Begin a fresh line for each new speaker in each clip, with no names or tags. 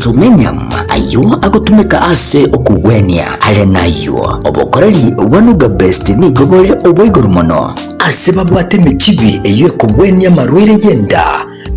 tumenyam ayo agotumeka ase okugwenia alenayo obokoreri wanuga best ni gobole oboiguru mono ase babwate michibi eyo kugwenia marwire yenda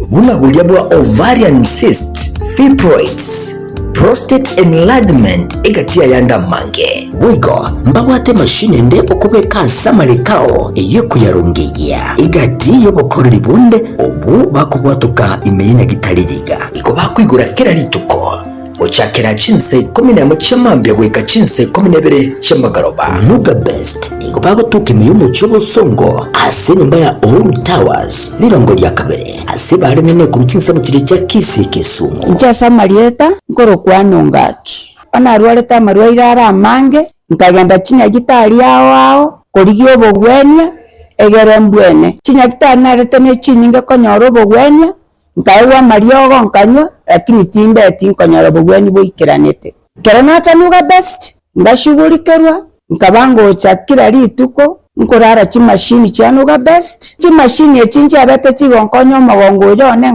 buna bulya bwa ovarian cyst, fibroids, prostate enlargement egatia yanda mange wigo mbabwate mashine nde okubeka samalikao eyo kuyarungiya igati yobokoreri bunde obu bakubwatuka imeyina gitaliriga iko bakwigura kera lituko ochakera chinse 11 chamambya gweka chinse 12 chamagaroba nuga best iko bagotuka imiyumu cy'obusongo ase nyumba ya Oru Towers lirongo lya kabere ase bari nene ku chinse mu kiri cya Kisi Kisumu
nchasa marieta ngoro kwanongaki ana rwaleta marwaira ara mange nkagenda chinya gitari yao korigyo bogwenya egere mbwene chinya gitari narete ne chininga konyoro bogwenya nkaiwa mariogo nkanywa lakini timbe tinkonyoro bogweni boikiranete kerana chanuga best ngashugurikerwa nkabango chakira lituko nkorara chimashini chanuga best chimashini echinja abete chigonkonyo magongo yone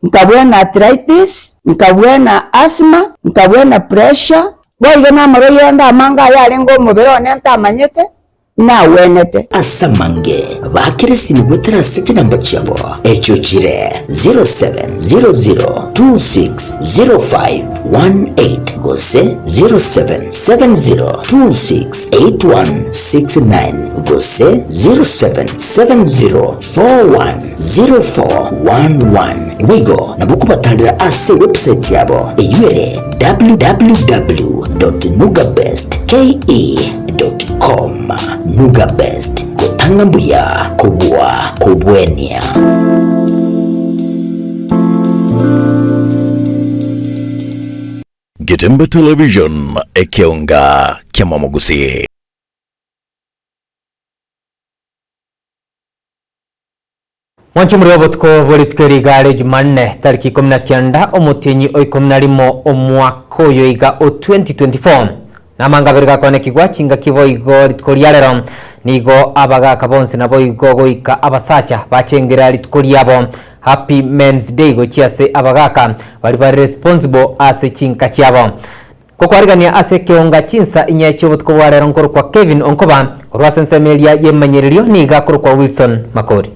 nkabwena arthritis nkabwena asthma nkabwena pressure boiga na maro yanda amanga yale ngo mubero ntamanyete na wenete
asamange bakirisini gwetera sete namba chabo echo chire 0700260518 gose 0770268169 gose 0770410411 wigo nabukubatandira ase website yabo eyure www.nugabestke.com Nuga Best kutanga mbuya kubwa kubwenia
Getembe Television ekionga kiamamugusi
Wanchumri obotko volitkweri gare jumanne tariki 19 omutinyi oikomnarimo omwaka oyo iga o 2024 namanga berga kone kigwa chinga kivoigo ritkoriarero nigo abagaka bonse naboigo goika abasacha bachengira ritkoriabo happy men's day gochiase abagaka bari responsible ase chinka chiabo kokwarigania ase kionga chinsa inyecho butko warero nkoro kwa Kevin Onkoba rwasensemelia yemanyererio niga koro kwa Wilson Makori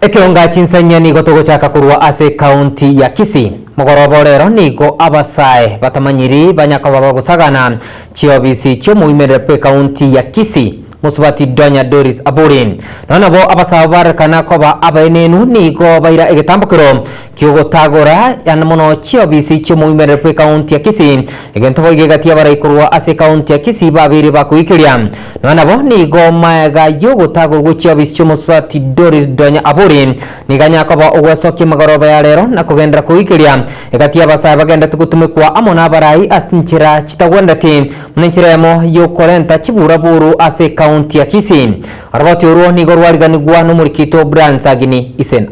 ekionga chinsanya nigo togochaka kurwa ase county ya Kisii mogoroborero nigo abasae batamanyiri banyaka babagusagana chiobisi cyo muimerere pe county ya Kisii musubati Donya Doris Aburi nonabo abasaba barekana koba abaenenu nigo baira egetambukiro kiogotagora yanamono chiobisi cyo muimerere pe county ya Kisii egento igegati abarayikurwa ase county ya Kisii babiri bakuikiria nonabo nigo maega yogotagorwa chiobisi cyo musubati Doris Donya Aburi niganya koba ogwesoki magoroba ya rero nakugendera kuikiria egati abasaba bagenda tugutumikwa amona barayi asinchira chitagwendati munenchiremo yokorenta chiburaburu ase county ya Kisii arabati uru nigo rwariganigwa n'umurikito Brands Agini Isena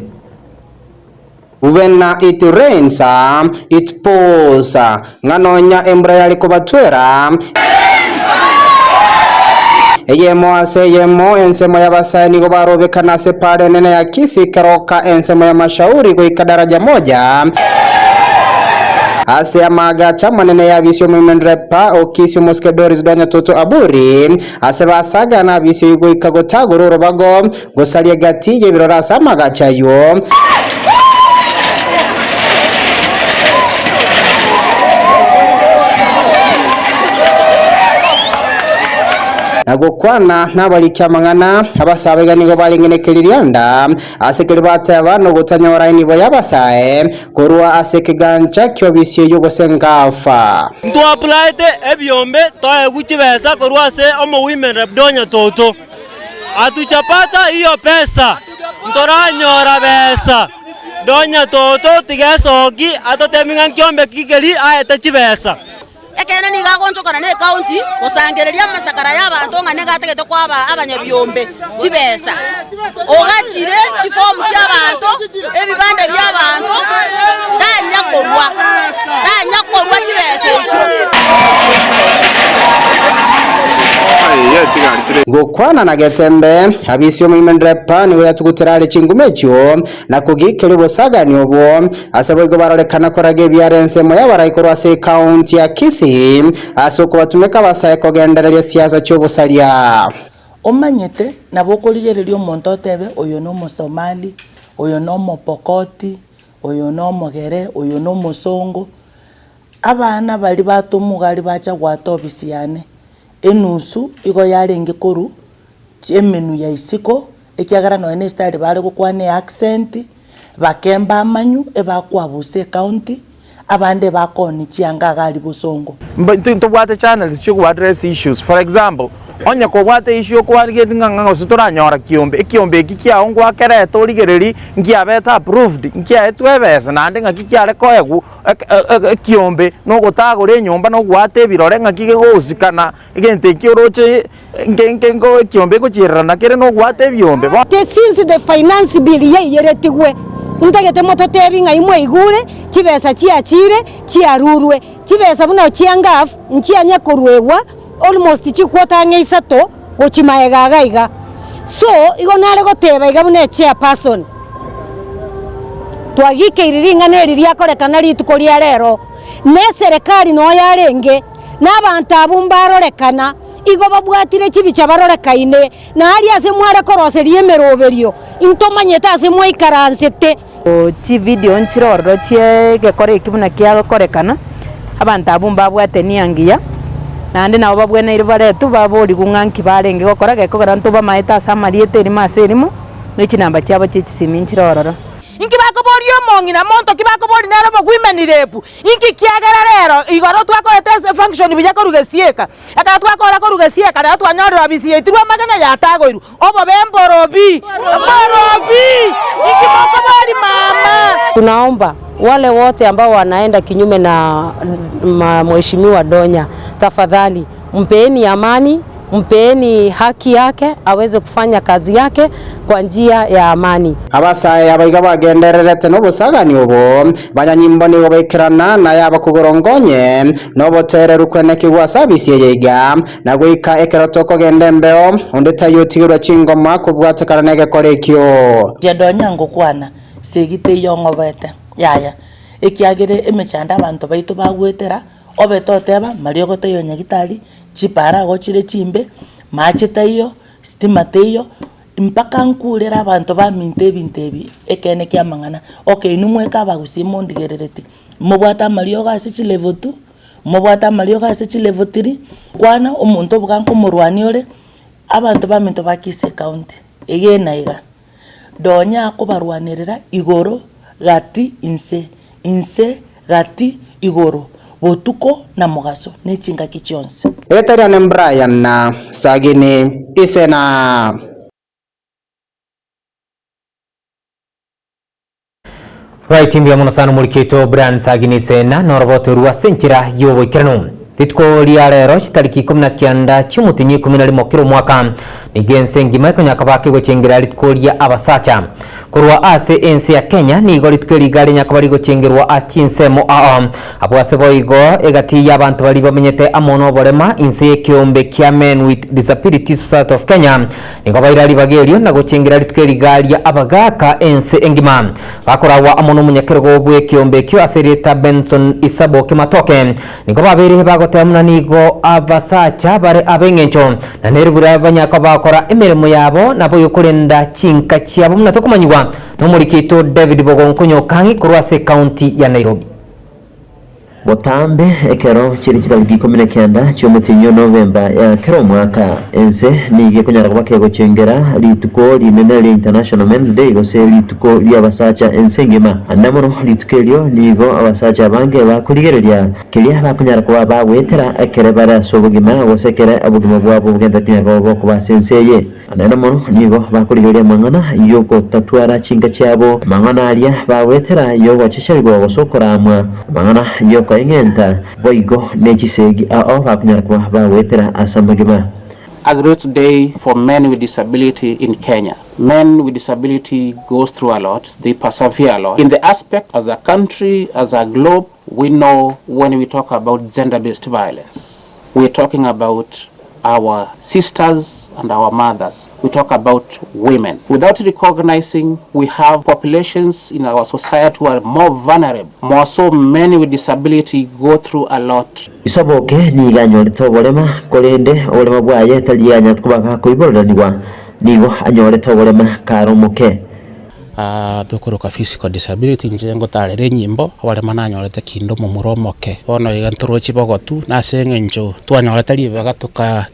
When it rains, it pours. Nganonya embra yali kubatwera. Eyemo ase yemo ensemo y'abasaye nigo barobekana se pale nene ya Kisii keroka ensemo ya mashauri go ikadaraja moja. Ase amaga chama nene ya visio mwimendrepa okisi Moske Doris Donya Toto Aburi ase basaga na visio yugo ikagotagoro robago gosalie gati ye birora samaga chayo nagokwana nabalikyamangana abasabega nigo balingenekelirianda asekeli bataba gutanyora nibo yabasaye korwa asekegancha kyobisiye yugo sengafa
ndo applyte ebyombe toye kuchibesa korwa ase omo women rep Donya Toto atuchapata hiyo pesa ntoranyora besa Donya Toto tigesoki atoteminga kyombe kikeli aete chibesa
ekene ni gagonjokana ne county osangereria masakara y'abantu ngane gategete kwaba abanyabyombe kibesa ogachire chifomu cy'abantu ebibande by'abantu danyakorwa kibesa ekyo
gukwana na getembe abisi omwimendrepa niwe yatugutirare chingumekyo na kugikeri busagani obwo asabo barorekana korage byarensemo y'abarayikoro ase county ya Kisii asoko batumeka basaye kogendereria siasa cy'obusalia
omanyete nabokoligereria omonto otebe oyo no Mosomali oyo no Mopokoti oyo no Mogere oyo no Mosongo abana bali batumugali bacha gwata obisiane enusu igo yarenge koru emenu ya isiko ekiagara no ene style bale gukwane accent bakemba amanyu ebakwabuse county abande bakoni chianga gali busongo
to bwate channels cyo address issues. For example, onya ko bwate issue ko arige nganga sutura nyora kiombe kikia ongwa kere to ligereri ngia beta approved ngia etwebesa nande ngaki kiare koegu kiombe no gotagore nyomba no gwate birore ngaki gosikana igente kioroche ngengo kiombe ko chirana kere no gwate biombe
since the finance bill yeretigwe ntagete moto tebi ngai mwe igure kibesa chiachire chiarurwe kibesa buno chiangaf nchianya korwewa almost chikwota ngeisato gochimaega gaiga so igonare goteba iga buno chairperson twagikeiriringa neriria korekana rituko ria rero ne serikali no yarenge n'abantu abumbarorekana igo babwatire chibicha barorekaine na ari ase mware koroserie meroberio intomanyeta ase mwaikaransete
chi video nchiroro chie gekore kibuna kia korekana abantu abumba bwate niangia nande nabo babwena iri baretu babori gunganki barenge gokora gekogera ntoba maeta samariete iri maserimo n'iki namba cyabo cy'isimi nchiroro
inki bakoborio mongi na monto kibakobori nero bagwimeni repu inki kiagera rero igoro twakorete function bijya korugesieka aka twakora korugesieka na twanyorera bisiye tirwa magana yatagoiru obo bemborobi inki bakobori mama.
Tunaomba wale wote ambao wanaenda kinyume na mheshimiwa Donya, tafadhali mpeeni amani, mpeeni haki yake aweze kufanya kazi yake kwa njia ya amani.
Abasaye abaiga bagendererete no busagani obo banyanyimbo ni obekirana na yaba kugorongonye no botere rukwene kigwa service yeiga na gwika ekerotoko gendembeo onde tayotigirwa chingoma kubwatakana nege korekyo
Donya ngokwana segite yongobete yaya ekiagere emechanda abantu baitu bagwetera obetoteba mariogo tayo nyagitari chipara gochire chimbe machita iyo stima tayo mpaka nkurera abantu ba mintebi ekene kya mangana okay numweka bagusimo ndigererete mubwata mariogo ase level 2 mubwata mariogo ase level 3 kwana omuntu buganko murwani ore abantu ba minto bakise county egenaiga Donya kubarwanirira igoro gati inse gati igoro botuko na mugaso nechinga kichonse
Etariane Brian na Sagini Isena.
Right imbia muno sana mulikito Brian Sagini Isena noroboto ruwa senchira yobo ikirano ritko ria rero chitariki 19 cyumutinyi 11 kiro mwaka nigense ngima ikonyakabake gochengira ritko ria abasacha kurwa ase ensi ya Kenya ni igori tweri nyakabari gochengerwa achinsemo abo asebo igo egati y'abantu bari bamenyete amono borema insi ekiombe kya Men with Disabilities Society of Kenya nigo bairari bagerio na gochengera ritweri garia abagaka ensi engima bakorawa amono munyakergo bwe kiombe kyo asereta Benson Isabo Kimatoke nigo babere bagotemna nigo abasacha bare abengencho na nerubura banyaka bakora emirimo yabo nabo yokurenda chinka cyabo munatokumanywa no mulikito David Bogonkonyo kangi kurwase county ya Nairobi.
Botambe ekero chiri kitaliki 19 cy'umutinyo November ya kero mwaka ense nige kunyara kubake gochengera lituko rinene le International Men's Day gose lituko lya basacha ensengema andamono lituko lyo nigo abasacha bange bakurigereria kilia bakunyara kuba bagwetera ekere bara sobugima gose kere abugima bwabo bugenda kunyara kuba kubasenseye andamono nigo bakurigereria mangana yoko tatwara chinga cyabo mangana alia bagwetera yogo chisharigwa gosokoramwa mangana yoko kwa ingenta boigo nechisegi ao bakunyarwa bawetera asamagima.
A great day for men with disability in Kenya. Men with disability goes through a lot. They persevere a lot. In the aspect, as a country, as a globe, we know when we talk about gender-based violence, we're talking about our sisters and our mothers. We talk about women. Without recognizing, we have populations in our society who are more vulnerable. More so, men with disability go through a lot.
Isaboke ni ganyorito bolema kolende olema bwaye talianya kubaka kuibolaniwa nigo anyorito bolema karomoke.
Tukuruka physical disability njengo talere nyimbo wale mananyorete kindo mu muromoke ono iganturo chibogotu nasenge njo twanyorete libaga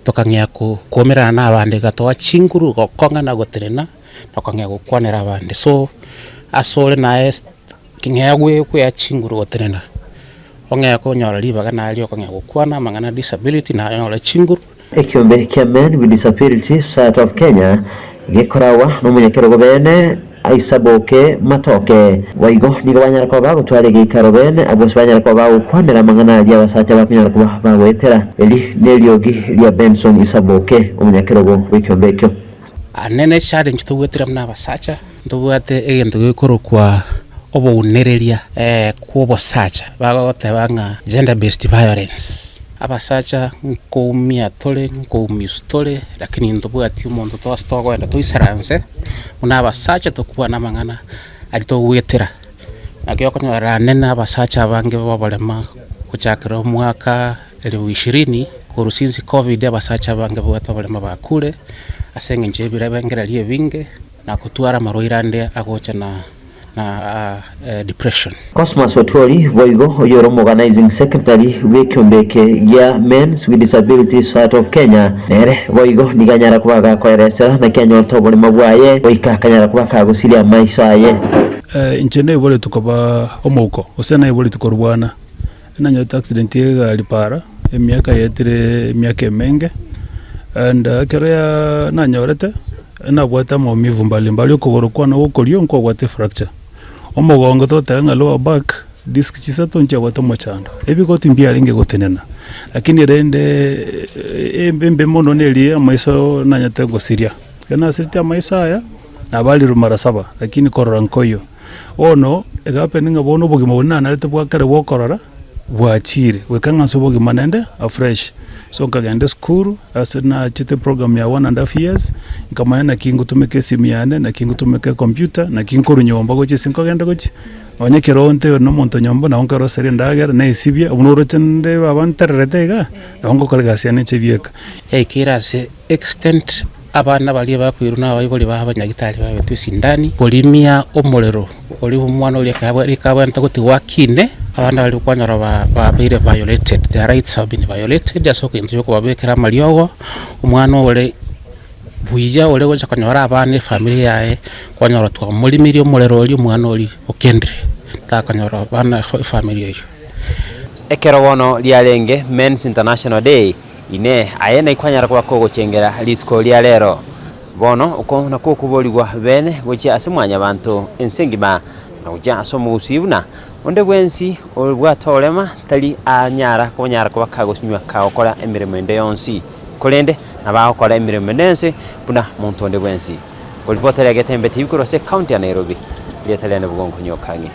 tukangya kuomerana n'abandi gatwa chinguru gokonga na goterena nokangya gukwanera abandi so asole na kingya gwe kwa chinguru goterena ongya ko nyora libaga na ali okangya gukwana mangana disability na nyora chinguru.
Ekiombe kia Men with Disability Society of Kenya gikorawa n'umunyekero gobene Aisaboke Matoke waigo nigo banyarako bagutware gikaro bene abose banyarako bagukwanira mangana ali abasacha bakunyarako bagwetera eli neliogi lia Benson Isaboke umunyakero w'ikiombe
anene challenge tugwetera mna abasacha ndubwate egento gikorokwa obunereria kubosacha bagotebanga gender based violence abasacha nkumia tole nkumistole lakini ndubwati umuntu twastogwenda tuisaranse muna abasacha tokuwa na mangana alitogwetera akyo konyora nena abasacha bange babolema kuchakira mwaka 2020 kurusinzi covid abasacha bange bwatobolema bakure asenge njebira bengera liye binge na kutwara maroirande agocha na depression.
Cosmas Otuori boigo oyoro organizing secretary w'ekyombeke ya Men's with Disability Society of Kenya nere boigo niganyara kubaga kweresa na Kenya tobole mabwaye boika kanyara kubaga gusiria maisha ye
inchene bole tukoba omoko osena bole tukorwana nanya accident ye alipara emiaka yetire miaka menge and kerea nanyorete na bwata mo mivu mbali okogorokwa na okolio nko gwate fracture omogongo totanga lower back disc chisato ncha gwata mochando ebikoti mbia linge gotenena lakini rende embe mono nelia maiso nanyate gosiria kana sirtia maisa ya abali rumara saba lakini korora nkoyo ono egape ninga bono bogimo bona narete bwakare bokorora bwachire wekanga sobogi manende afresh so kagende school asena chite program ya 1.5 years kama na kingu tumeke simu yane na kingu tumeke computer na kingu nyomba goche sinko gende goche onyekero onte no monto nyomba na onkaro seri ndagera na isibye unuro chende babanteretega na onko kolegasi ane chebieka
kirase extent abana bali bakwiruna bayiboli babanyagitari babetu sindani polimia omorero oli umwana oli kabwa ntagote wakine abana bali kwanyora babire violated, their rights have been violated asoka inzo ko babekera maliogo umwana ole buija ole gocha kanyora abana family yae kwanyora twa mulimiri omorero oli umwana oli okendre ta kanyora abana family yae
ekero wono lialenge Men's International Day ine ayena ikwanyara kwa kogochengera litko lya lero bono uko nako kuboligwa bene gochi asemwanya abantu ensengima na uja asomo usibuna onde bwensi olwatolema tali anyara konyara kwa kagosnywa kaokola emiremo ende yonsi kolende na baokola emiremo nense buna muntu onde bwensi olipotele getembe tibikoro se county ya Nairobi lietale ne bugongo nyokange.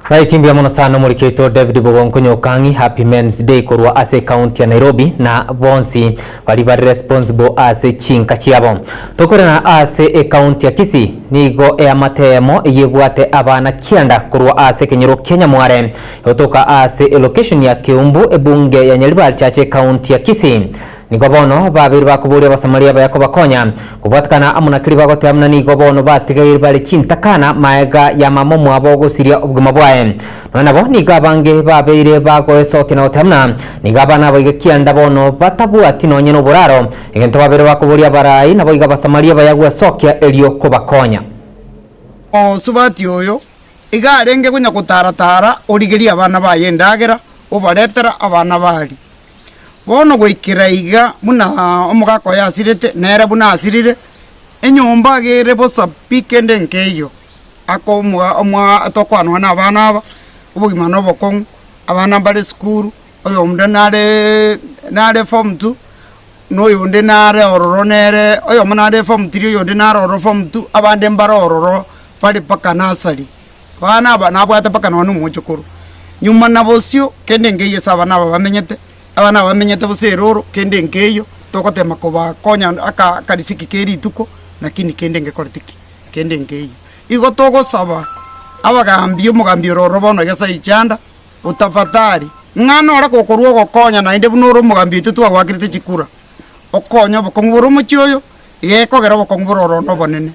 Right, imbia mono sana muriketo David Bogonko nyokangi happy Men's Day korwa ase county ya Nairobi na bonsi bali bari responsible ase chinka chiabo tokore na ase county ya Kisii nigo matemo yebwate abana kianda korwa ase kenyero Kenya mware yotoka ase location ya Kiumbu ebunge ya Nyalibal chache county ya Kisii nigo bono babiri bakuburia basamaria bayako bakonya kubatkana amuna kiri bagote amna nigo bono batigaire bali chintakana maega ya mamomo abo gusiria ubuguma bwae nona bo nigo abange babire bagoesoke na otamna nigo abana boige kianda bono batabu atino nyeno buraro egento babiri bakuburia barai na boiga basamaria bayagwa sokia elio kubakonya
subati oyo igarenge kunya kutaratara origeria abana bayendagera obaretera abana bali bono gwikiraiga muna omugako yasirete nere buna asirire enyomba gere bosa pikende nkeyo ako omwa tokwanwa na abana aba ubugima no bokong abana bali skuru oyo mde nare form 2 no yonde nare ororo nere oyo mnare form 3 yonde nare ororo form 2 abande mbara ororo bali paka nasari bana aba nabwata paka no muchukuru nyuma nabosio kende ngeye sabana aba bamenyete buseroro kende ngeyo tokotema kuba konya aka karisiki keri tuko nakini kende ngekortiki kende ngeyo igo togo saba abagambio mugambio roro bono gesa ichanda utafatari ngano ara kokorwo gokonya na inde bunoro mugambio tutu agwakirite chikura okonya bokonguburo muchioyo yekogera bokonguburo roro no bonene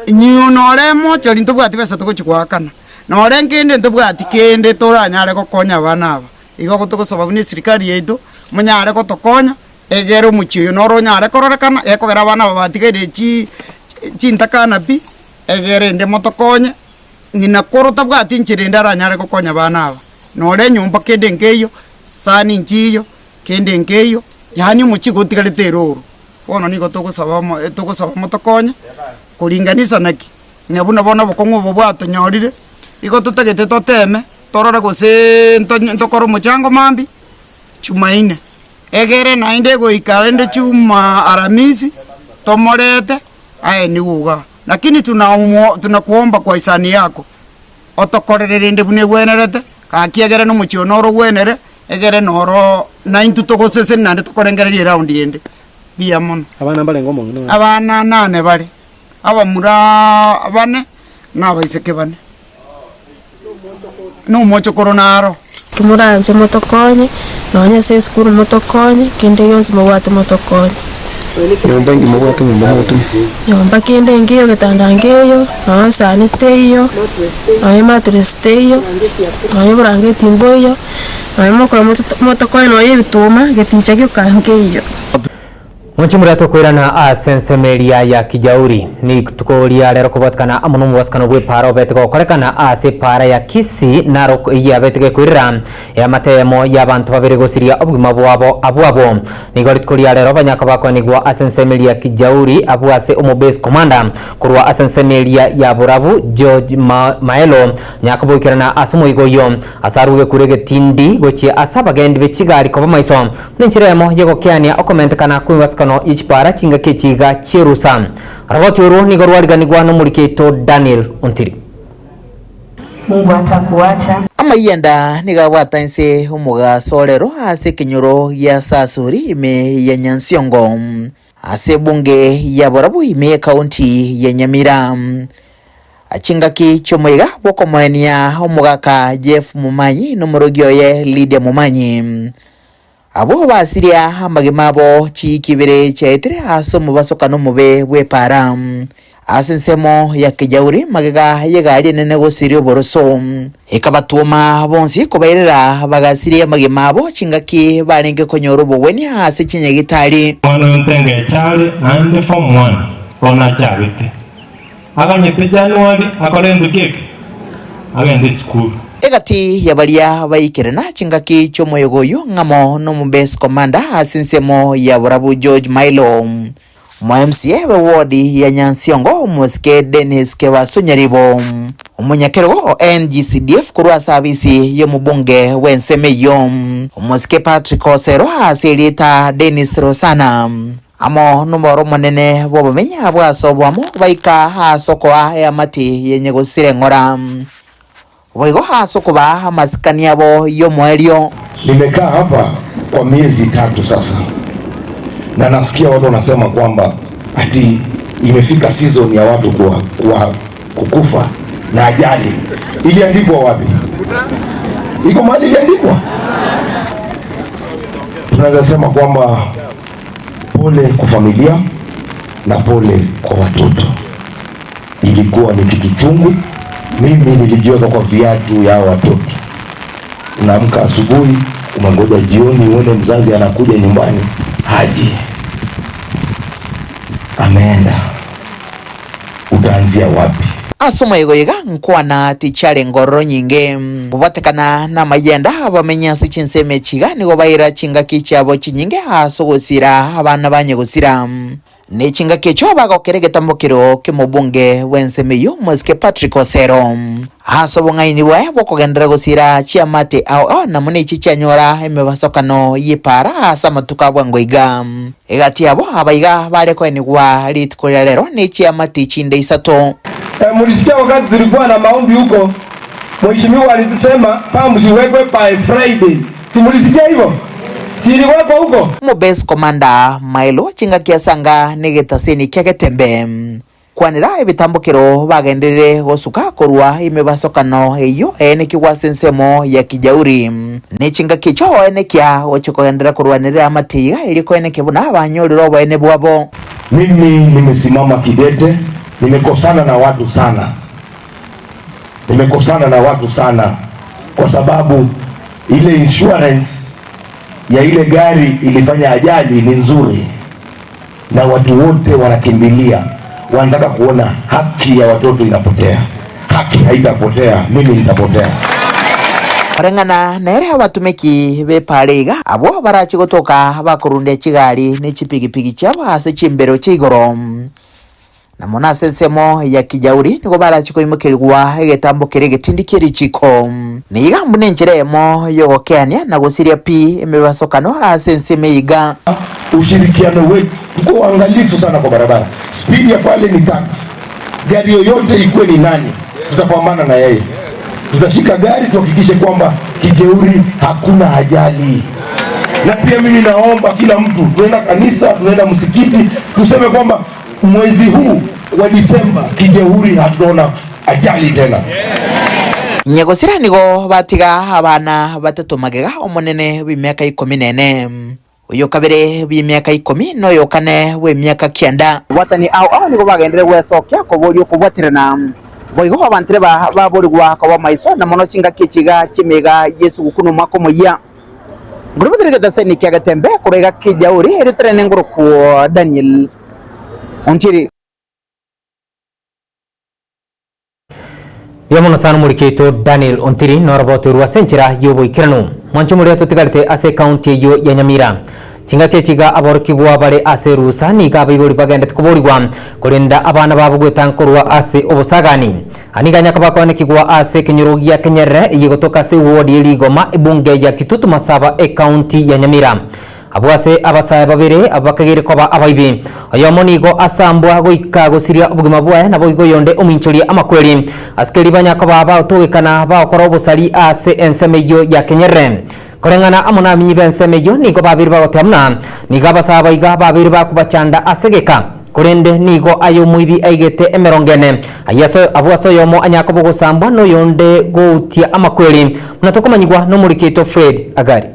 nyuno remo chori ntubwati besa tugochikwakana no rengende ntubwati kende toranyare gokonya abana aba igo gotugosaba buni sirikali yetu munyare gotokonya egero muchioyo noro nyare kororekana ekogera abana babatigere chintakana pi egere inde motokonye ngina korota bwati nchirinde aranyare gokonya abana aba nore nyumba kende ngeyo sani nchiyo kende ngeyo yani muchigo tigarite roro bono nigo tugosaba motokonye kuringanisa naki nyabuna bona bokongo bobwato nyorire igo tutagete toteme torora gose ntokoro muchango mambi chumaine egere na inde go ikalende chuma aramisi tomorete aye ni uga lakini tunakuomba kwa isani yako otokorere inde bune gwenerete kakiegere no muchio noro gwenere egere noro na intu togosese nande tokorengererie round yende bia mono
abana bale ngomo ngino
abana nane bale abamura abane nabaiseke bane no mocho koronaro
kimuranje motokonye nonye se skuru motokonye kende yonse mawate motokonye
nyumba ngi mawate mutu
nyumba kende ngiyo getanda ngiyo no sani teyo no matres teyo no burange timboyo no mokora motokonye no yebituma geticha kyo kangeyo
Munchimura tukwirana asensemeria ya Kijauri ni tukoria rero kubatkana amuno mwaskano bwe para betego korekana ase para ya Kisi naro ya betege kwirira ya matemo ya bantu babere gosiria obugima bwabo abwabo ni gori tukoria rero banyaka bakonigwa asensemeria Kijauri abwase umobase commander kurwa asensemeria ya Burabu George Maelo nyakabukirana asumo igoyo asaruwe kurege tindi gochi asabagendi bekigari koba maiso ninchiremo yego kyania okomentekana kuwaska no ichpara chinga kechiga cherusa raboti uru ni gorwariganigwa no muriketo Daniel Ontiri
Mungu atakuacha
ama yenda nigawatainse umuga solero ase kinyoro ya Sasuri ime ya Nyansiongo ase bunge ya Burabu ime kaunti ya Nyamira achingaki chomoiga bokomwania umugaka Jeff Mumanyi no murogyoye Lydia Mumanyi abo basiria amagimabo chikibere chetere aso mubasoka no mube bwepara asensemo ya Kijauri magega yegari nene gosirio boroso ikabatuma bonsi kubairira bagasiria amagimabo chingaki barenge konyoro bogweni ase chinyegitari
mwana ntenge chali ande form 1 ona chabite aganyete January akorendo keke agende school
egati yabalia baikirana chingaki chomoyogoyo ngamo no mubes commander asinsemo ya Burabu George Mailo MCA wa wodi ya Nyansiongo Muske Dennis Kewa Sunyaribo umunyakero NGCDF kurwa service yo mubunge wensemeyo Muske Patrick Osero asilita Dennis Rosana amo numero monene bo bamenya bwasobwamo baika hasokoa ya mati yenye gusire ngora Waigo haso kuba maskani yabo yomoelio.
Nimekaa hapa kwa miezi 3 sasa. Na nasikia watu wanasema kwamba ati imefika season ya watu kukufa na ajali. Iliandikwa wapi? Iko mahali iliandikwa? Tunaweza sema kwamba pole kwa familia na pole kwa watoto. Ilikuwa ni kitu chungu. Mimi nilijiweka kwa viatu ya watoto. Unaamka asubuhi, umengoja jioni uone mzazi anakuja nyumbani, haji. Ameenda. Utaanzia wapi?
Asoma yiga nkwana tichare ngoro nyinge bubatekana na mayenda bamenya sichinseme chigani go bayira chinga kichabo chinyinge asogosira abana banye gusira ni chinga kicho bagokere gitambukiro kimubunge wensemeyo Mweske Patrick Osero asobongaini we bokogendera gusira chiamate ao na mune chichanyora emebasokano yipara asamatuka bwangoiga egati abo abaiga bare ko enigwa litikola lero ni chiamate chinde isato.
Mulisikia wakati tulikuwa na maombi huko, mheshimiwa alitusema pambu ziwekwe by Friday. Si mulisikia hivyo? Siliwekwa huko.
Mobes Commander Mailo chinga kiasanga negetaseni kegetembe kwanira ebitambukiro bagendere gosuka korwa imebasokano eyo ene kiwasensemo ya Kijauri ne chinga kicho ene kya ochikogendera korwanira amatiga iliko ene kibuna abanyoriro bene bwabo.
Mimi nimesimama kidete, nimekosana na watu sana, kwa sababu ile insurance ya ile gari ilifanya ajali ni nzuri, na watu wote wanakimbilia, wanataka kuona haki ya watoto inapotea. Haki haitapotea, mimi nitapotea.
Orengana nere abatumeki bepariga abo barachi gotoka bakurunde chigari ne chipigipigi cyabo hase chimbero chigoro na mona sensemo ya Kijauri niko barachi ko imukirwa egetambukire getindikiri chiko ni igambu nenjeremo yogokania na gusiria pi emebasokano hase nsemeiga.
Ushirikiano wetu tuko uangalifu sana kwa barabara. Speed ya pale ni 30. Gari yoyote ikuwe ni nani, tutapambana na yeye. Tutashika gari tuhakikishe kwamba Kijauri hakuna ajali. Na pia mimi naomba kila mtu, tunaenda kanisa, tunaenda msikiti, tuseme kwamba mwezi huu wa Disemba Kijauri hatunaona ajali tena.
Nyegosira nigo batiga abana batatu magega omonene w'imyaka 14 uyo kabere w'imyaka 10 no yokane w'imyaka 9 watani au nigo bagendere wesokya ko boli okubwatirana boigo abantire baborigwa ko bamaiso na mono chinga kichiga kimega Yesu gukunu mako moya grupo dirigeta seni kyagatembe kurega Kijauri eritrene ngoro ku Daniel Onchiri
yamono sanu muriketo Daniel Ontiri norboto ruwa senchira yobo ikiranu mancho muri atotigarite ase county yo ya Nyamira chinga kechiga aborkigwa bare ase rusa ni gabigori bagende kuborigwa kurinda abana babo gwetankorwa ase obosagani aniganya kabakone kigwa ase kinyorugia kenyere yigotoka se wodi ligoma ibunge ya Kitutu Masaba county ya Nyamira abwase abasaya babere abakagire koba abaibi ayomonigo asambwa goika gosiria obugima bwaye nabo igoyonde ominchoria amakweri askeri banyakoba batugikana bakora obusari ase ensemeyo ya Kenyere korengana amona minyi bensemeyo nigo babiri bagotamna niga abasaya baiga babiri bakubachanda asegeka korende nigo ayo muibi aigete emerongene ayaso abwaso yomo anyakobo gosambwa no yonde gotia amakweri munatokomanyigwa no muriketo Fred Agari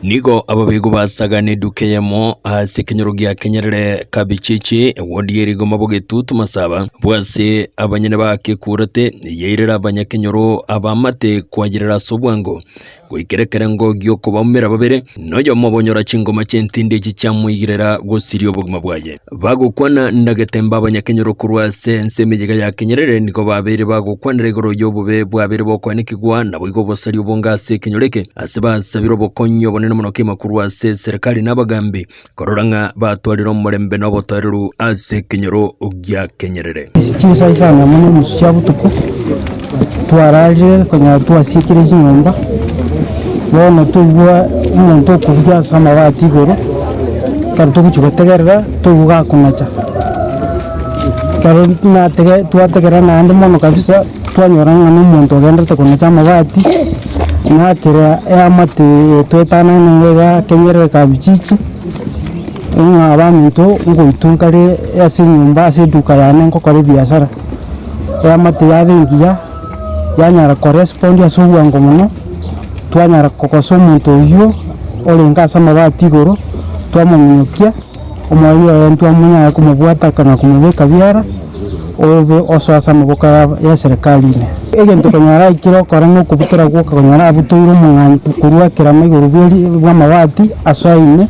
nigo ababego basagane dukeyemo ase Kinyorugia Kenyerere Kabichichi wodi erigoma Bogetutu Masaba bwase abanyene bake kurate yeirera abanyakenyoro abamate kwagirira sobwango goikerekere ngo gyoko bamera babere noyo mobonyora chingoma chentinde chichamuyirera gosirio boguma bwaye bagokwana ndagatemba abanyakenyoro kurwase ensemejega ya Kenyerere niko babere bagokwanira igoro yobube bwabere bokwanikigwa nabo igo bosari obongase Kinyoreke aseba sabiro bokonyo bonene munoke makuru ase serikali nabagambi kororanga batwarira omurembe n'obotariru ase Kinyoro ogya Kenyerere
chisa sana muno musya butuku twaraje konya twasikire zinyomba bono tuwa umuntu kuvya sama bati goro kanto kuchutegerera tuwa kunacha karuna tege tuategera na ande mono kabisa twanyoranga n'umuntu agenda kunacha mabati nakira ya mate twetana n'ega Kenyerere Kabichichi nga abantu ngo itunkare ase nyumba ase duka yane ngo kore biashara ya mate ya bengia yanyara correspond ya suwa ngo muno twanyara kokoso umuntu uyo olenga sama batigoro twamunyukia omwali ya ntwamunya kumubwata kana kumubeka byara obe oswasa muboka ya serikali ne egento kanyara ikiro korango kubutira gwoka kanyara abutoiro mungani kurwa kirama igoro bwa mabati aswaine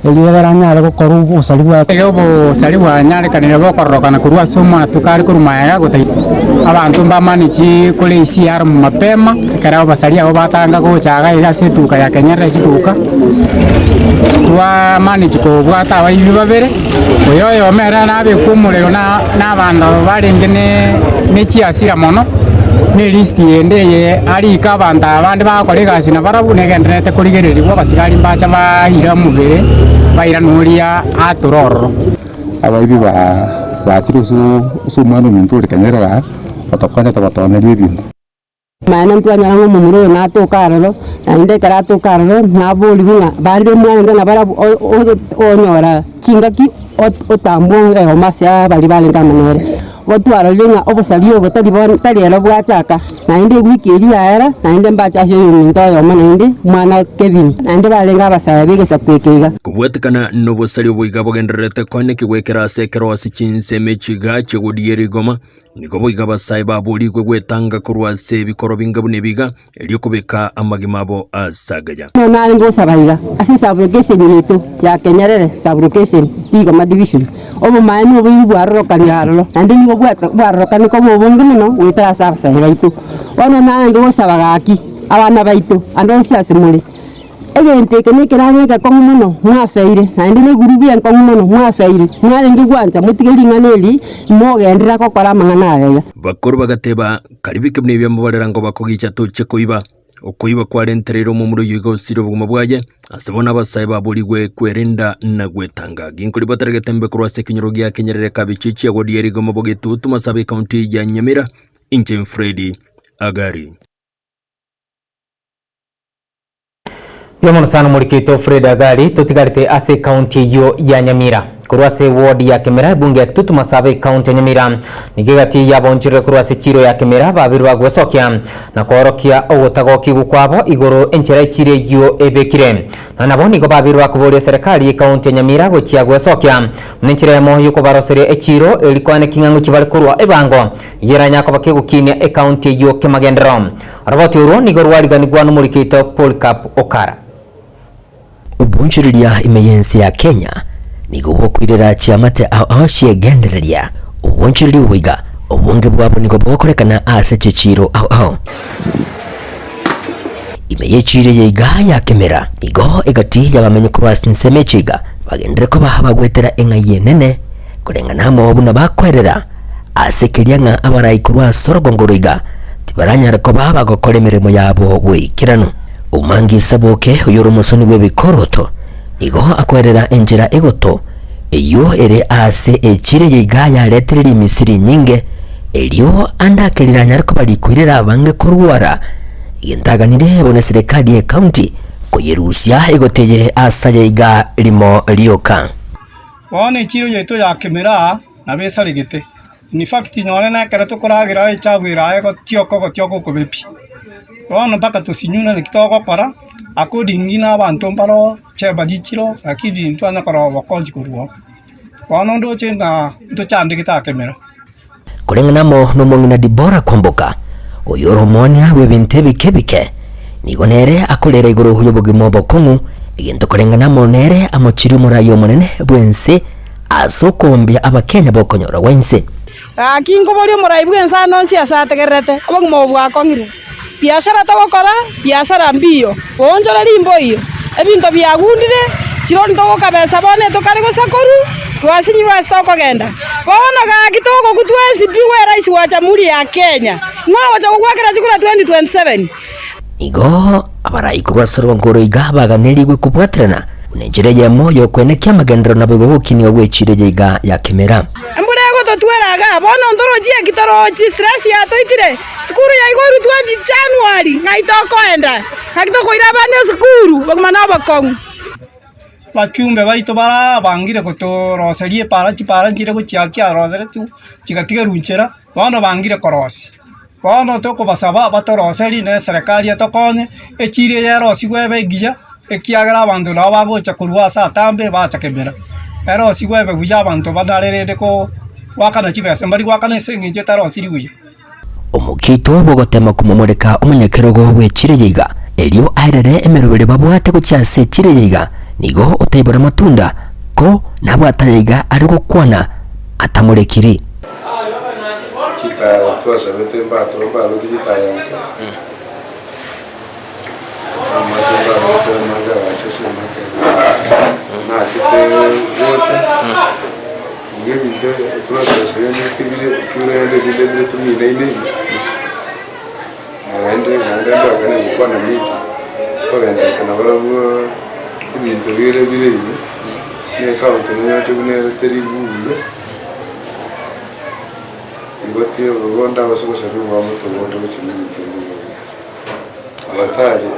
eliye baranyare gukora ubusari bwa ubusari bwanyarekanire bokororokana kurwa soma tukari kurumayaga gutai abantu mbamanichi kule ICR mu mapema ekara basari abo batanga gochaga ira setuka ya Kenyerere chituka twa manage ko bwata abayibi babere oyoyo mera nabe kumulero n'abantu barengene n'ekiasira mono ne list yendeye ari kabanda abandi bakore gasi na barabu negenderete kurigererwa basigari mbacha bayira mubere bayira nuria aturoro
abayibi su manu mintu Kenyerere batokanya tabatone libintu
mana ntwanya ngo mumuro na to kararo na inde kara to kararo na boli nga bari mwana na barabu onyora chingaki otambo o masya bali bale kamanere otwara linga obosalio botali ero bwachaka na inde gwikiri yaera na inde mbacha yo minto yo mana inde mwana Kevin na inde balenga abasabe gesa kwekega
kubwetekana n'obusalio bwiga bugendererete kone kigwekera sekero asichinse mechiga chegodieri goma niko bwiga basaye babuligwe gwetanga kurwase bikoro bingabu nebiga elyo kubeka amagimabo asagaja
na ngo sabayiga asi sublocation yetu ya Kenyerere sublocation biga ma division obo maenu obo bwarokani harlo ande nigo bwarokani ko bobonge no wetara sabasaye baitu ono na ngo sabagaki abana baitu ando siasimuli egente kenekeranga komuno mwasaire naende ne gurubi en komuno mwasaire mwarenge gwanja mutigelinganeli mogendera kokora mangana aya
bakuru bagateba karibike bne bya mubarera ngo bakogicha toche koiba okoiba kwarenterero mu muro yigo siro buguma bwaje asabona basaye babuligwe kwerenda na gwetanga ginkuri batarege tembe kurwa Sekenyoro gya Kenyerere Kabichichi agodieri gomo bogetu tumasabe county ya Nyamira Inche Freddy Agari
Yomono sana murikito Fred Agari tutigarite ase county yo ya Nyamira kurwase ward ya Kemera bunge tutuma sabe county Nyamira nigegati yabonjire kurwase chiro ya Kemera babirwa gwesokia na korokia ogutagoki gukwabo igoro enchera chire yo ebekire na naboni go babirwa kubore serikali county Nyamira gochia gwesokia mnenchire mo yuko barosere echiro elikwane kingangu chibali kurwa ebango yeranya ko bakegukine e county yo Kemagendero araboti uro nigoro wariganigwa no murikito Polkap Okara
ubunjiriria imeyensi ya Kenya nigo bokwirira chiamate aho chiegendereria ubunjiriri wiga ubunge bwabo nigo bokorekana ase chichiro aho imeyechire yiga ya Kemera nigo egati yabamenye ko basinseme chiga bagendere ko bahabagwetera engaye nene kurengana mo obuna bakwerera ase kirianga abarayikurwa sorogongoroiga tibaranyara ko babagokora imirimo yabo wikirano umangi saboke uyoro musoni webikoroto nigo akwerera enjera egoto iyo ere ase echire yiga ya letereri misiri nyinge elio anda keliranya ariko balikwirira bange kurwara yentaganire bone serikali ya county kuyerusia egoteye asa yiga limo lioka
wane chiro yeto ya Kemera na besa legete in fact nyone na karato koragira echabwira ego tioko kubepi wana baka tusinyuna nikitoko kora according na abantu mbaro cheba gichiro akidi ntwana kora bakonji kurwa wana ndo chena ndo chande kita Kemera
kurengana mo no mongina Dibora Kwamboka oyoro monia webintebi kebike nigonere akolera igoro huyobogi mobo kongu igento kurengana mo nere amochiri murayo monene bwense asokombya abakenya bokonyora wense
akingo boli murai bwensa no siasa tegerete abagmo bwakongire biashara togokora biashara mbio onjora limbo iyo ebinto byagundire chironi togokabesa bone tokari gosakoru twasinyirwa stoko genda bono ga kitoko kutwensi biwe rais wa Jamhuri ya Kenya mwawa cha kukwakira chikura 2027
igo abarayikurwa sorongoro iga baganirigwe kubwatrana unenjere ya moyo kwenekia magendero na bego bukini wechire yiga ya Kemera
ambulego totweraga bono ndoroji kitoroji stress ya toitire skuru ya igoru 20 January ngaitoko enda kakitoko irabane skuru bagumana bakong
bachumbe baito bara bangire kotoroserie para chipara njire kuchiacha rosere tu chigatiga runchera bono bangire korosi bono toko basaba batoroseri ne serikali etokonye echire ya rosi gwebe gija ekiagara abantu na bagocha kurwa sa tambe bacha Kemera ero sigwebe guja abantu badarerede ko wakana chibese mbali wakana senginje tarosiri guja
omukito bogotema kumomoreka omunyakerogo wechire yiga elio airere emerobere babwate kucyase chire yiga nigo otaibora matunda ko nabwataiga ari gukwana atamurekiri
kita tuasa bete mbato balo tijitayanke amazimba bete manga wacho make na kite wote ngibinde process yene kibire tumine ine naende ndakane gukwana miti kogenda kana barabu ibintu bire ibi ne account n'yacu neza teri buye ibatiye ugonda basogosha biwa muto gondo cy'imiti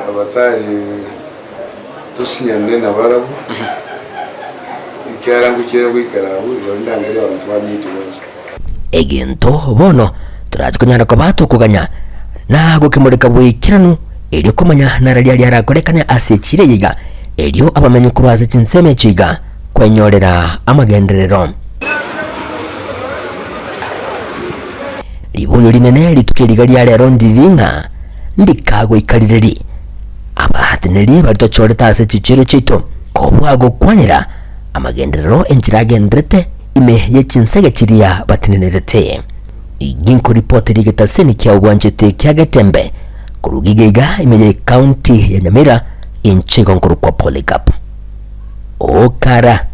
abatari tusinyane na barabu ikarangukira kwikarabu irondangire abantu bamiti bose
egento bono turazikunyara ko batukuganya na gukimurika bwikiranu eri kumanya nararia ryarakorekana asekire yiga eryo abamenye kubaza kinseme ciga kwenyorera amagenderero libulyo linene litukiriga lya lero ndiringa ndikago ikarireri abahataniri baritochoreta ase ciciro cito kobwago kwanira amagenderero enchiragendrete ime yechinsege chiria batinenerete iginko report rigetaseni kya ugwanjete kya Gatembe kurugigega ime county ya Nyamira inchigo nkuru kwa Polycarp okara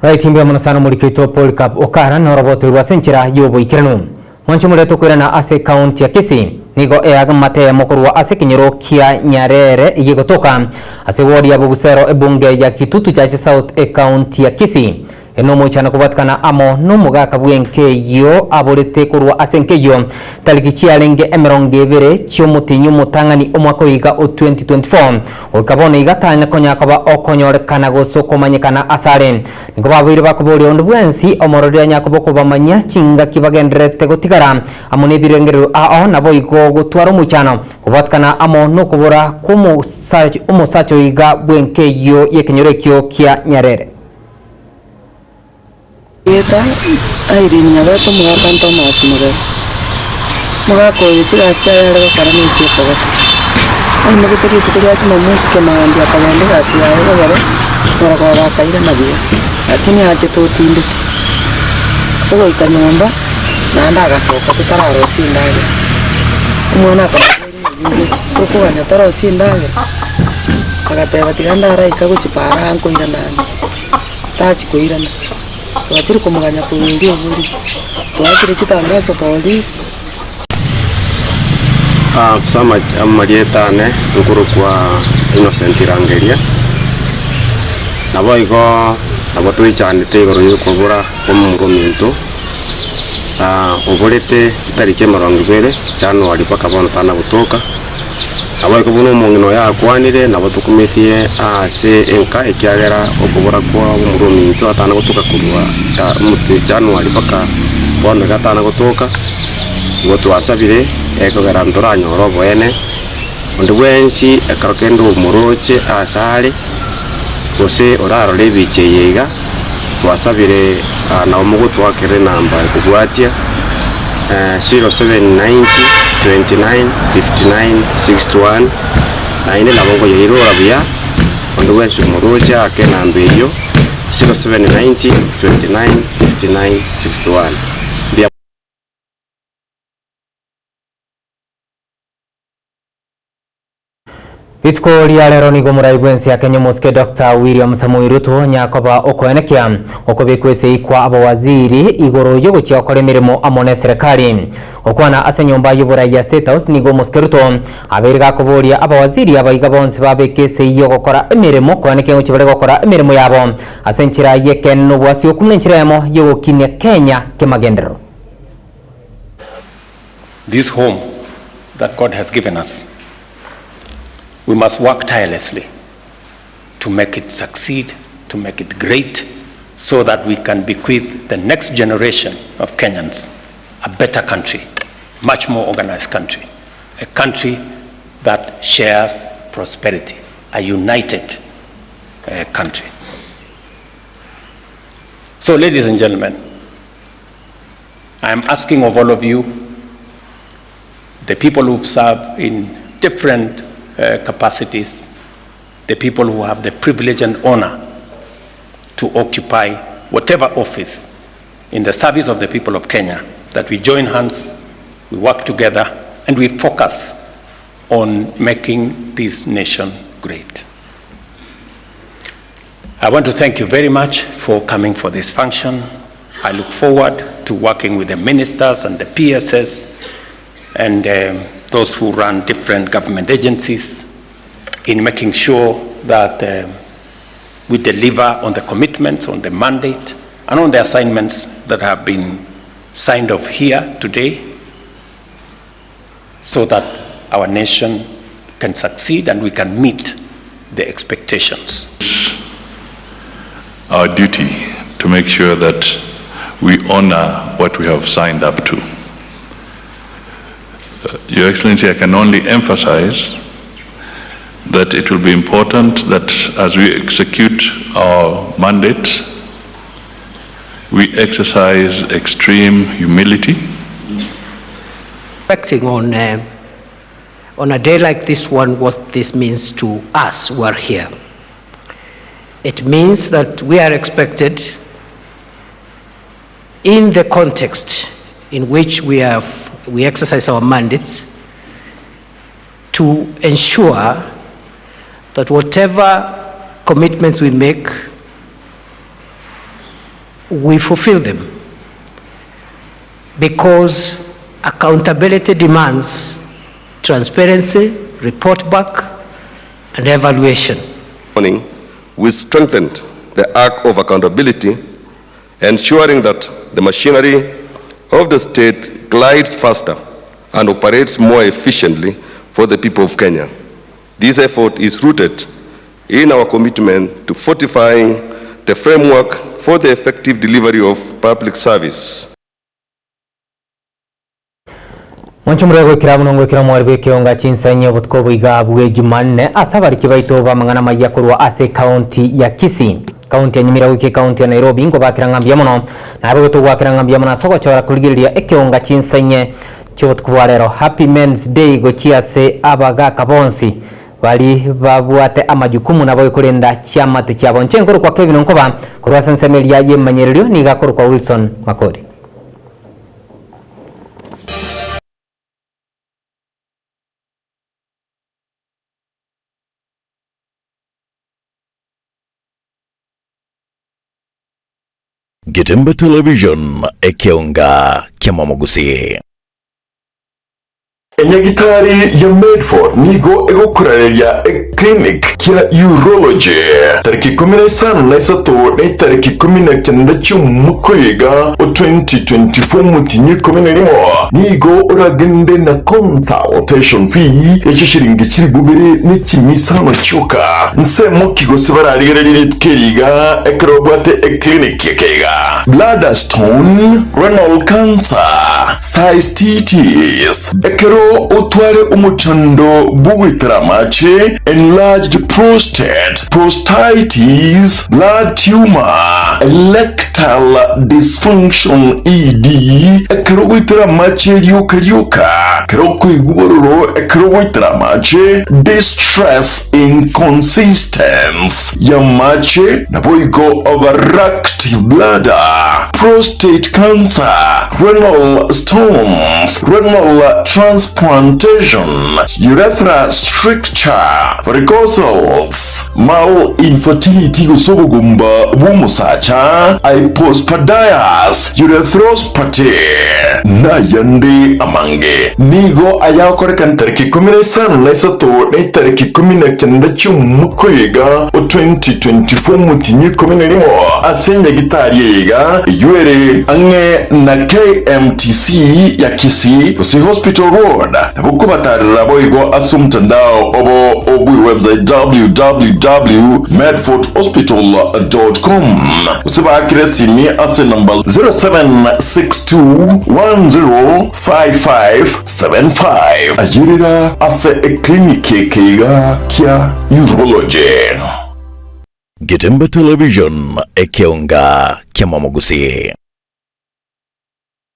right imbe munasana muri kito Polycarp okara na roboto rwasenchira yobo ikiranu mwancho mureto kwirana ase county ya Kisii nigo eaga mate mukuru wa ase kinyoro kia Nyarere igigotoka ase ward ya Bugusero ebunge ya Kitutu cha South e county ya Kisii eno mochana kubatkana amo numugaka bwenkeyo aborete kurwa asenkeyo taliki chialenge emeronge bere chyomutinyu mutangani omwaka wiga o 2024 okabone igatanya konyakaba okonyorekana gosoko manyekana asare niko babiri bakobori ondu bwensi omorore nyakobo kubamanya chinga kibagenderete gotigara amone birengerero ao nabo igo gutwara muchano kubatkana amo no kubora umusacho iga bwenkeyo yekenyorekyo kia Nyarere
Yeta airini nyabeto mugakanto masimure mugako yitira yare karame chipo gata ai mugitiri tukuri ati mamuske maandi akagende gasi yawe bagere murako bakaira nabiyo lakini aje totinde ugo ikanyomba nanda agasoka tutararo sindage umwana akabiri uko banya taro sindage agateba tiganda ara ikaguchipara anko irandani tachi koirana twachiri kumuganya kuingia buri twachiri chitambeso police
kusama amalietane nkuru kwa Innocent Rangeria nabo igo nabo twichanite igoro yuko bura umuruminto oborete tariki 20 January paka bono tana gutoka abo igo buno mungino yakwanire nabo tukumetie ase enka ekyagera okubura kwa umuruminto atana gutoka kurwa January paka bono gatana gutoka ngo twasabire ekogera ntoranyo robo ene onde bwensi ekarokendo umuroche asale gose oraro lebiche yega twasabire na omugutu wakere namba kugwatia 0790 29 59 61 na ine labongo yiro rabia onde bwensi umuroche ake namba iyo 0790 29 59 61
Itko ria lero nigo muraibwensi ya Kenya Moske Dr. William Samoei Ruto nyakoba okoenekia okobekwese ikwa abawaziri igoro yogo chiokore mirimo amone serikali okwana ase nyomba yobora ya State House nigo Moske Ruto aberiga koboria abawaziri abaiga bonse babekese iyo gukora emirimo koeneke ngo chibere gukora emirimo yabo asenchira yeken no bwasi okumlenchiremo yogo kinya Kenya kemagendero.
This home that God has given us, we must work tirelessly to make it succeed, to make it great, so that we can bequeath the next generation of Kenyans a better country, much more organized country, a country that shares prosperity, a united country. So, ladies and gentlemen, I am asking of all of you, the people who've served in different capacities, the people who have the privilege and honor to occupy whatever office in the service of the people of Kenya, that we join hands, we work together, and we focus on making this nation great. I want to thank you very much for coming for this function. I look forward to working with the ministers and the PSS and those who run different government agencies in making sure that we deliver on the commitments, on the mandate, and on the assignments that have been signed off here today, so that our nation can succeed and we can meet the expectations.
Our duty to make sure that we honor what we have signed up to. Your Excellency, I can only emphasize that it will be important that as we execute our mandates, we exercise extreme humility.
Reflecting on a day like this one, what this means to us who are here. It means that we are expected, in the context in which we exercise our mandates, to ensure that whatever commitments we make, we fulfill them. Because accountability demands transparency, report back, and evaluation.
We strengthened the arc of accountability, ensuring that the machinery of the state glides faster and operates more efficiently for the people of Kenya. This effort is rooted in our commitment to fortifying the framework for the effective delivery of public service.
Mwanchumure gwikira muno gwikira mwarbe kionga chinsanya butko buiga bwe Jumanne asabari kibaito bamangana mayakurwa ase county ya Kisii. County ya Nyamira wiki county ya Nairobi ngo bakira ngambia muno na abo to gwakira ngambia muno soko chora kuligiriria ekionga chinsanya cyotkuwa rero Happy Men's Day go chiase abaga kabonsi bali babwate amajukumu nabo kurenda cyamate cyabo nchenkuru kwa Kevin Nkoba kurwa sensemeli ya yemanyererio ni gakuru kwa Wilson Makori.
Getembe Television ekionga kiamamugusi. Enyagitari ya Medford nigo egokurareria clinic kia urology tariki 15 na tariki 19 cy'umukwega 2024 mutinye 11 nigo uragende na consultation fee y'ishiringi kiri bubere n'ikimisano cyuka nsemo kigose bararigere keriga ekrobate clinic kega bladder stone, renal cancer, cystitis, otware umuchando buwitramache, enlarged prostate, prostatitis, blood tumor, erectile dysfunction ED, ekero witramache ryuka kero kuigubororo ekero witramache, distress inconsistence yamache naboigo overactive bladder, prostate cancer, renal stones, renal transplantation, urethra stricture, varicocele, malinfertility gusobugumba bumusacha, hypospadias, urethrospathy, nayande amange. Nigo ayakorekan tariki 15 na isato na tariki 19 cy'umukwega 2024 mutinye 11 asenya gitari yiga yuere ange na KMTC ya Kisii Kusi Hospital Road nabukubatarira boigo asumtandao obo website www.medfordhospital.com usibakire simi ase number 0762105575 ajirira ase kliniki kega kia urology. Getembe Television ekionga kiamamugusi.